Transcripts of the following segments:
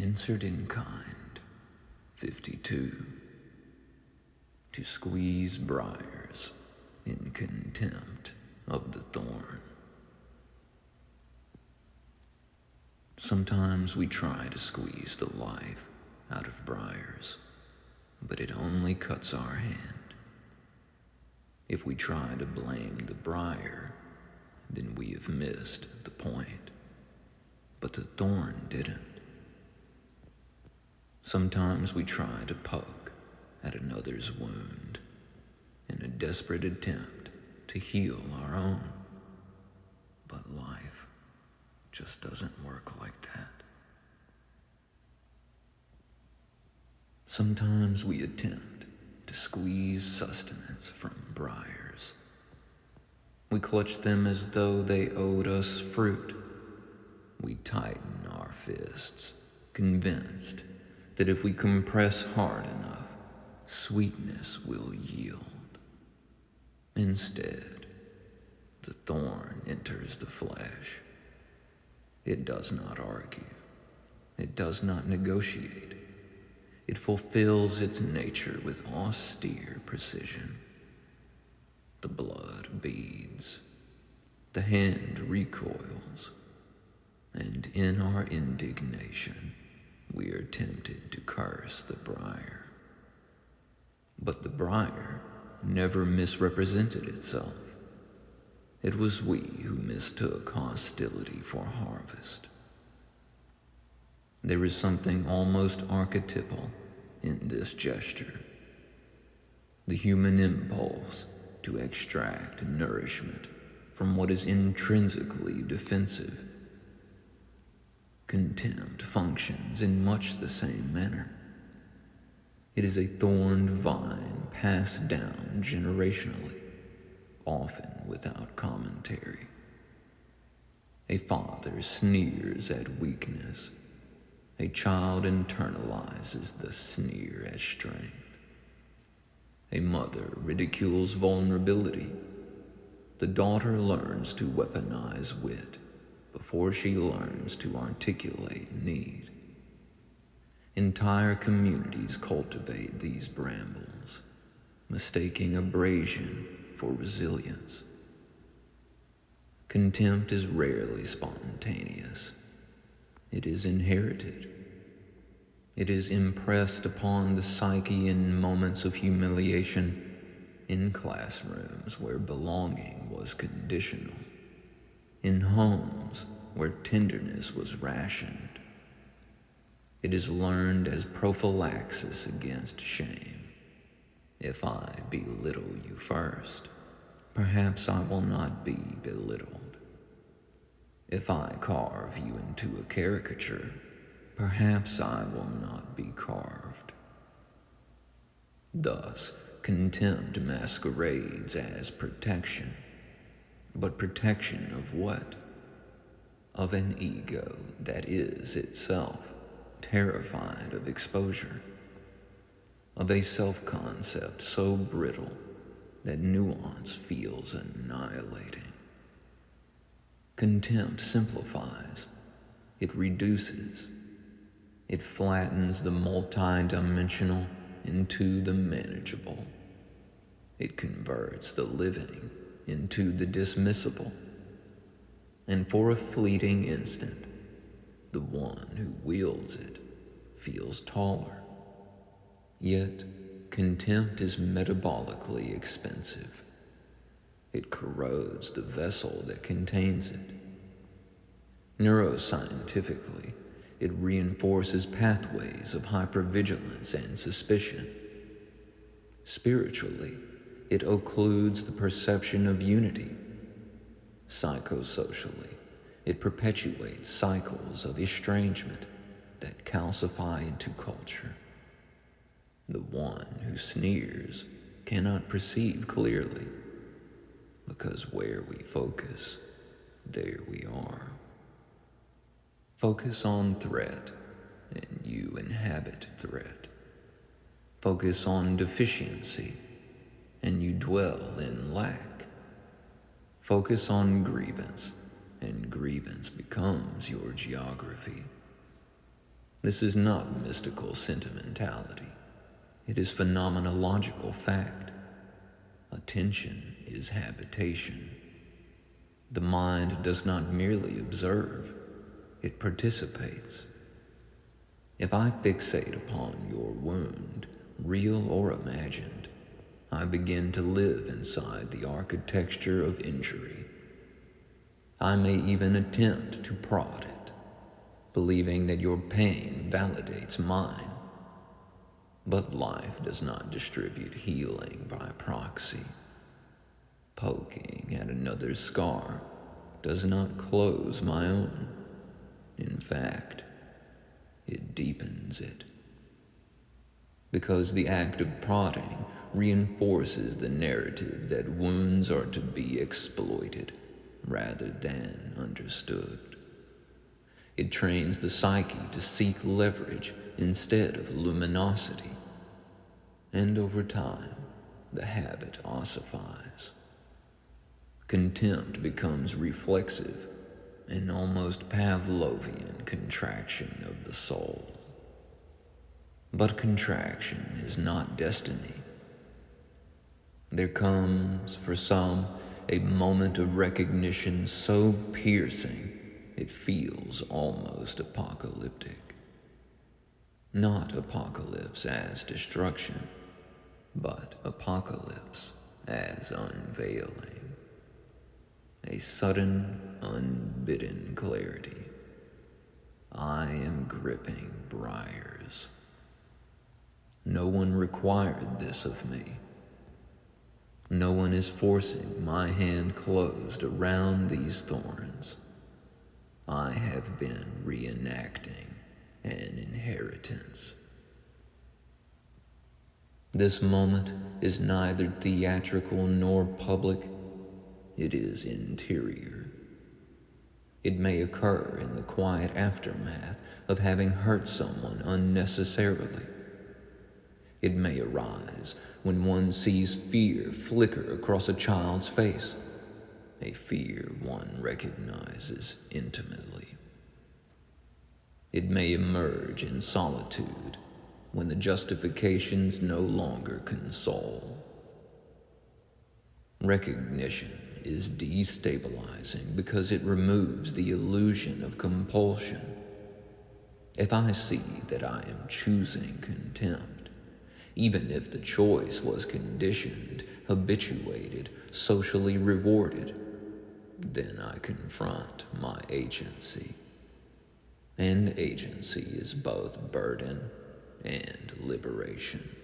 Answered in kind, 52. To squeeze briars in contempt of the thorn. Sometimes we try to squeeze the life out of briars, but it only cuts our hand. If we try to blame the briar, then we have missed the point. But the thorn didn't. Sometimes we try to poke at another's wound in a desperate attempt to heal our own. But life just doesn't work like that. Sometimes we attempt to squeeze sustenance from briars. We clutch them as though they owed us fruit. We tighten our fists, convinced that if we compress hard enough, sweetness will yield. Instead, the thorn enters the flesh. It does not argue. It does not negotiate. It fulfills its nature with austere precision. The blood beads. The hand recoils. And in our indignation, we are tempted to curse the briar. But the briar never misrepresented itself. It was we who mistook hostility for harvest. There is something almost archetypal in this gesture. The human impulse to extract nourishment from what is intrinsically defensive. Contempt functions in much the same manner. It is a thorned vine passed down generationally, often without commentary. A father sneers at weakness. A child internalizes the sneer as strength. A mother ridicules vulnerability. The daughter learns to weaponize wit before she learns to articulate need. Entire communities cultivate these brambles, mistaking abrasion for resilience. Contempt is rarely spontaneous. It is inherited. It is impressed upon the psyche in moments of humiliation, in classrooms where belonging was conditional, in homes where tenderness was rationed. It is learned as prophylaxis against shame. If I belittle you first, perhaps I will not be belittled. If I carve you into a caricature, perhaps I will not be carved. Thus, contempt masquerades as protection. But protection of what? Of an ego that is itself terrified of exposure. Of a self-concept so brittle that nuance feels annihilating. Contempt simplifies. It reduces. It flattens the multi-dimensional into the manageable. It converts the living into the dismissible. And for a fleeting instant, the one who wields it feels taller. Yet, contempt is metabolically expensive. It corrodes the vessel that contains it. Neuroscientifically, it reinforces pathways of hypervigilance and suspicion. Spiritually, it occludes the perception of unity. Psychosocially, it perpetuates cycles of estrangement that calcify into culture. The one who sneers cannot perceive clearly, because where we focus, there we are. Focus on threat, and you inhabit threat. Focus on deficiency, and you dwell in lack. Focus on grievance, and grievance becomes your geography. This is not mystical sentimentality. It is phenomenological fact. Attention is habitation. The mind does not merely observe, it participates. If I fixate upon your wound, real or imagined, I begin to live inside the architecture of injury. I may even attempt to prod it, believing that your pain validates mine. But life does not distribute healing by proxy. Poking at another's scar does not close my own. In fact, it deepens it. Because the act of prodding reinforces the narrative that wounds are to be exploited rather than understood. It trains the psyche to seek leverage instead of luminosity. And over time, the habit ossifies. Contempt becomes reflexive, an almost Pavlovian contraction of the soul. But contraction is not destiny. There comes, for some, a moment of recognition so piercing it feels almost apocalyptic. Not apocalypse as destruction, but apocalypse as unveiling. A sudden, unbidden clarity. I am gripping briars. No one required this of me. No one is forcing my hand closed around these thorns. I have been reenacting an inheritance. This moment is neither theatrical nor public. It is interior. It may occur in the quiet aftermath of having hurt someone unnecessarily. It may arise when one sees fear flicker across a child's face, a fear one recognizes intimately. It may emerge in solitude when the justifications no longer console. Recognition is destabilizing because it removes the illusion of compulsion. If I see that I am choosing contempt, even if the choice was conditioned, habituated, socially rewarded, then I confront my agency. And agency is both burden and liberation.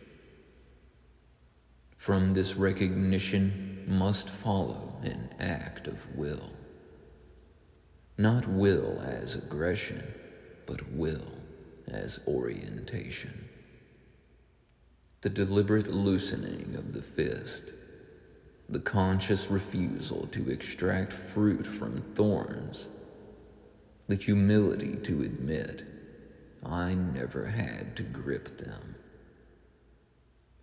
From this recognition must follow an act of will. Not will as aggression, but will as orientation. The deliberate loosening of the fist, the conscious refusal to extract fruit from thorns, the humility to admit I never had to grip them.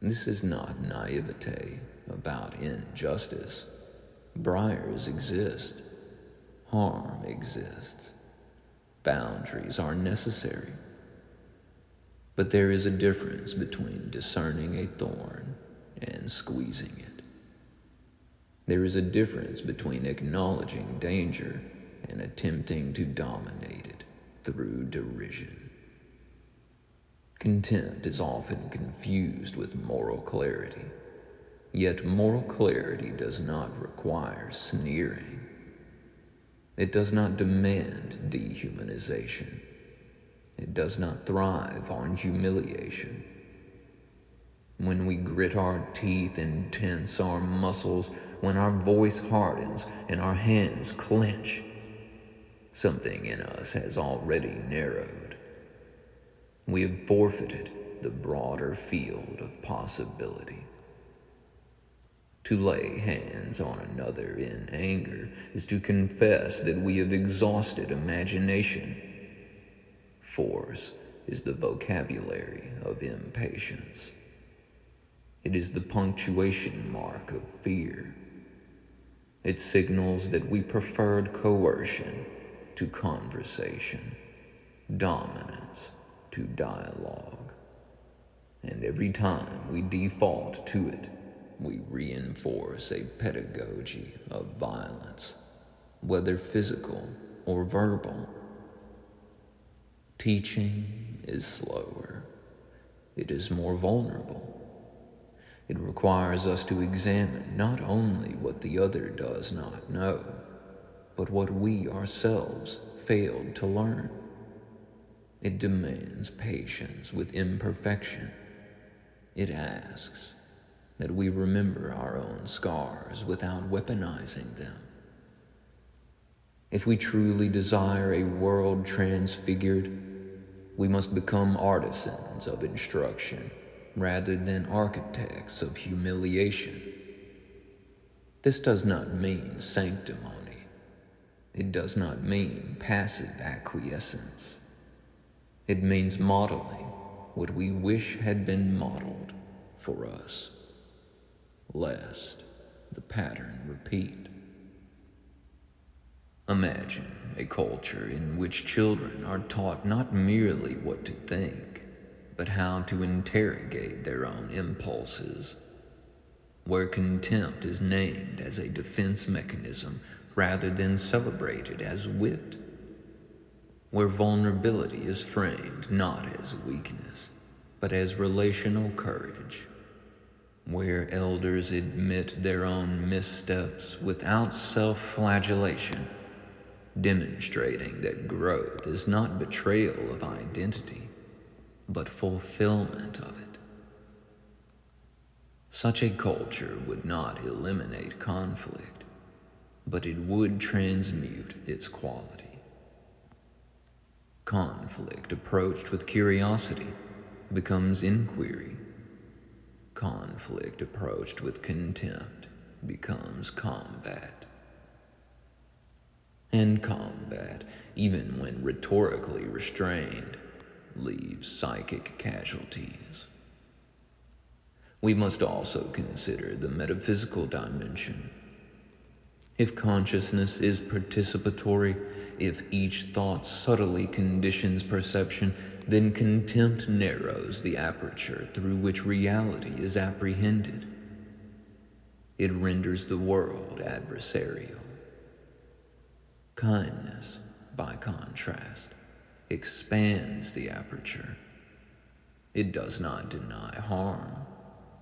This is not naivete about injustice. Briars exist. Harm exists. Boundaries are necessary. But there is a difference between discerning a thorn and squeezing it. There is a difference between acknowledging danger and attempting to dominate it through derision. Contempt is often confused with moral clarity, yet moral clarity does not require sneering. It does not demand dehumanization. It does not thrive on humiliation. When we grit our teeth and tense our muscles, when our voice hardens and our hands clench, something in us has already narrowed. We have forfeited the broader field of possibility. To lay hands on another in anger is to confess that we have exhausted imagination. Force is the vocabulary of impatience. It is the punctuation mark of fear. It signals that we preferred coercion to conversation, dominance to dialogue. And every time we default to it, we reinforce a pedagogy of violence, whether physical or verbal. Teaching is slower. It is more vulnerable. It requires us to examine not only what the other does not know, but what we ourselves failed to learn. It demands patience with imperfection. It asks that we remember our own scars without weaponizing them. If we truly desire a world transfigured, we must become artisans of instruction rather than architects of humiliation. This does not mean sanctimony. It does not mean passive acquiescence. It means modeling what we wish had been modeled for us, lest the pattern repeat. Imagine a culture in which children are taught not merely what to think, but how to interrogate their own impulses, where contempt is named as a defense mechanism rather than celebrated as wit, where vulnerability is framed not as weakness, but as relational courage, where elders admit their own missteps without self-flagellation, demonstrating that growth is not betrayal of identity, but fulfillment of it. Such a culture would not eliminate conflict, but it would transmute its quality. Conflict approached with curiosity becomes inquiry. Conflict approached with contempt becomes combat. And combat, even when rhetorically restrained, leaves psychic casualties. We must also consider the metaphysical dimension. If consciousness is participatory, if each thought subtly conditions perception, then contempt narrows the aperture through which reality is apprehended. It renders the world adversarial. Kindness, by contrast, expands the aperture. It does not deny harm.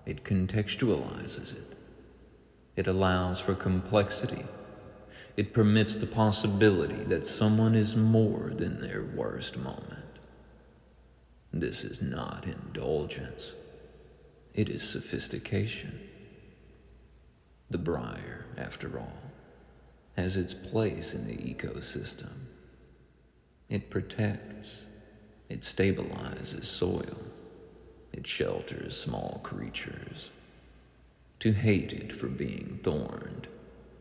It contextualizes it. It allows for complexity. It permits the possibility that someone is more than their worst moment. This is not indulgence. It is sophistication. The briar, after all, has its place in the ecosystem. It protects. It stabilizes soil. It shelters small creatures. To hate it for being thorned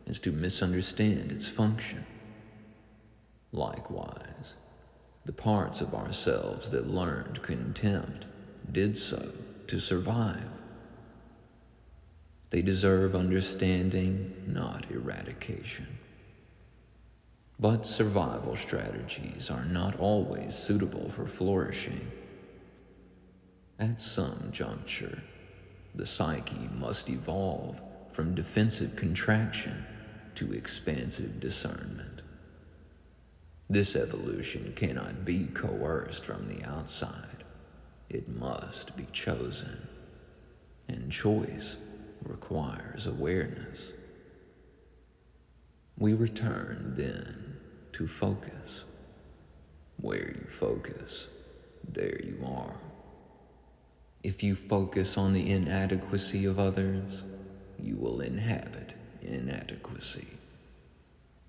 is to misunderstand its function. Likewise, the parts of ourselves that learned contempt did so to survive. They deserve understanding, not eradication. But survival strategies are not always suitable for flourishing. At some juncture, the psyche must evolve from defensive contraction to expansive discernment. This evolution cannot be coerced from the outside. It must be chosen, and choice requires awareness. We return then to focus. Where you focus, there you are. If you focus on the inadequacy of others, you will inhabit inadequacy.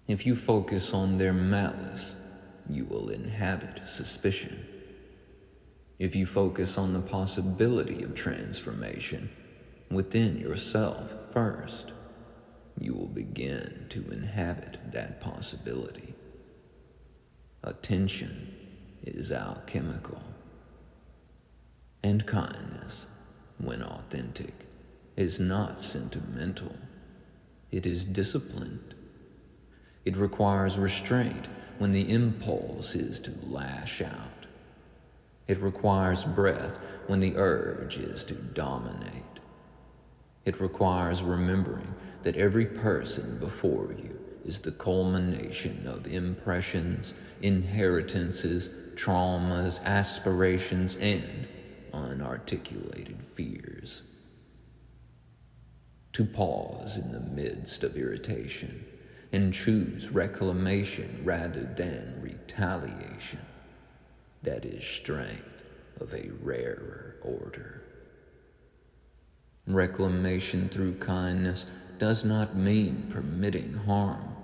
If you focus on their malice, you will inhabit suspicion. If you focus on the possibility of transformation within yourself first, you will begin to inhabit that possibility. Attention is alchemical. And kindness, when authentic, is not sentimental. It is disciplined. It requires restraint when the impulse is to lash out. It requires breath when the urge is to dominate. It requires remembering that every person before you is the culmination of impressions, inheritances, traumas, aspirations, and unarticulated fears. To pause in the midst of irritation and choose reclamation rather than retaliation, that is strength of a rarer order. Reclamation through kindness does not mean permitting harm.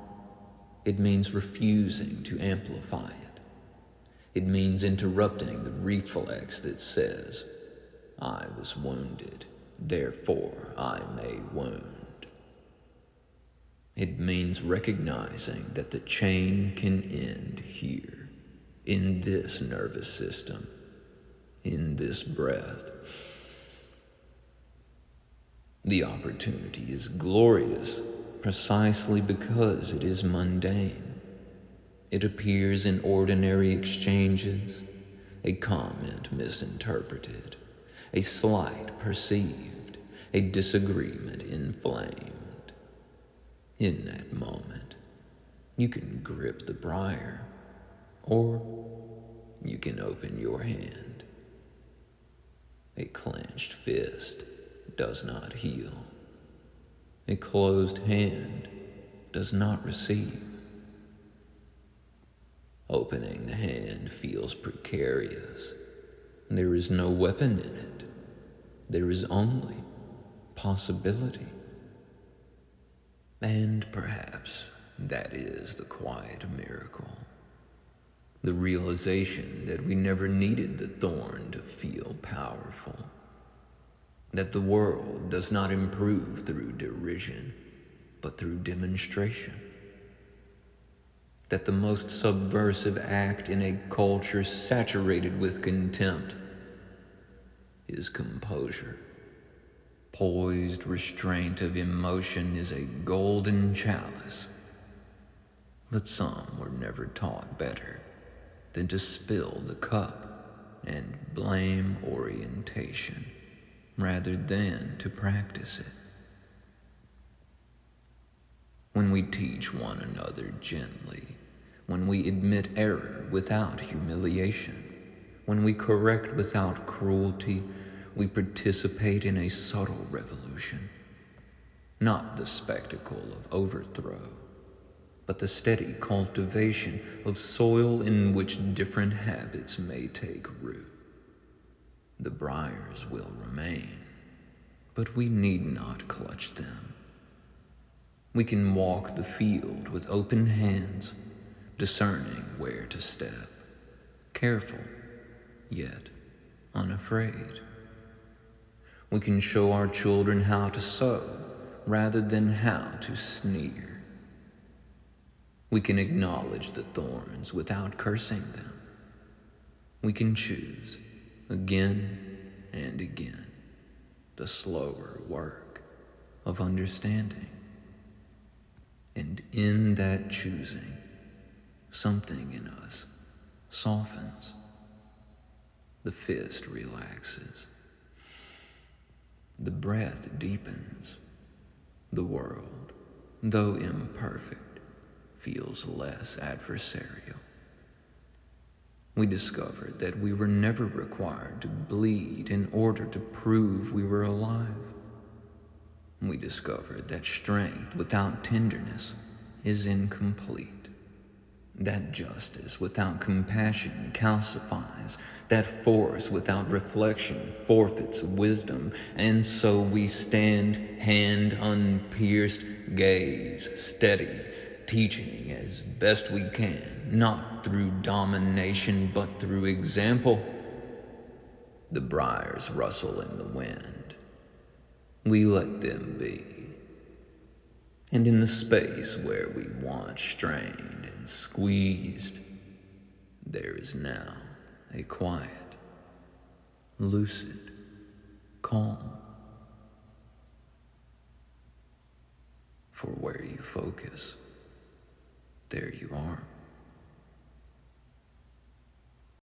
It means refusing to amplify it. It means interrupting the reflex that says, I was wounded, therefore I may wound. It means recognizing that the chain can end here, in this nervous system, in this breath. The opportunity is glorious precisely because it is mundane. It appears in ordinary exchanges, a comment misinterpreted, a slight perceived, a disagreement inflamed. In that moment, you can grip the briar, or you can open your hand. A clenched fist does not heal. A closed hand does not receive. Opening the hand feels precarious. There is no weapon in it. There is only possibility. And perhaps that is the quiet miracle. The realization that we never needed the thorn to feel powerful. That the world does not improve through derision, but through demonstration. That the most subversive act in a culture saturated with contempt is composure. Poised restraint of emotion is a golden chalice. But some were never taught better than to spill the cup and blame orientation rather than to practice it. When we teach one another gently, when we admit error without humiliation, when we correct without cruelty, we participate in a subtle revolution, not the spectacle of overthrow, but the steady cultivation of soil in which different habits may take root. The briars will remain, but we need not clutch them. We can walk the field with open hands, discerning where to step, careful, yet unafraid. We can show our children how to sow rather than how to sneer. We can acknowledge the thorns without cursing them. We can choose again and again the slower work of understanding. And in that choosing, something in us softens. The fist relaxes. The breath deepens. The world, though imperfect, feels less adversarial. We discovered that we were never required to bleed in order to prove we were alive. We discovered that strength without tenderness is incomplete. That justice without compassion calcifies. That force without reflection forfeits wisdom. And so we stand, hand unpierced, gaze steady, teaching as best we can, not through domination, but through example. The briars rustle in the wind. We let them be. And in the space where we once strained and squeezed, there is now a quiet, lucid calm. For where you focus, there you are.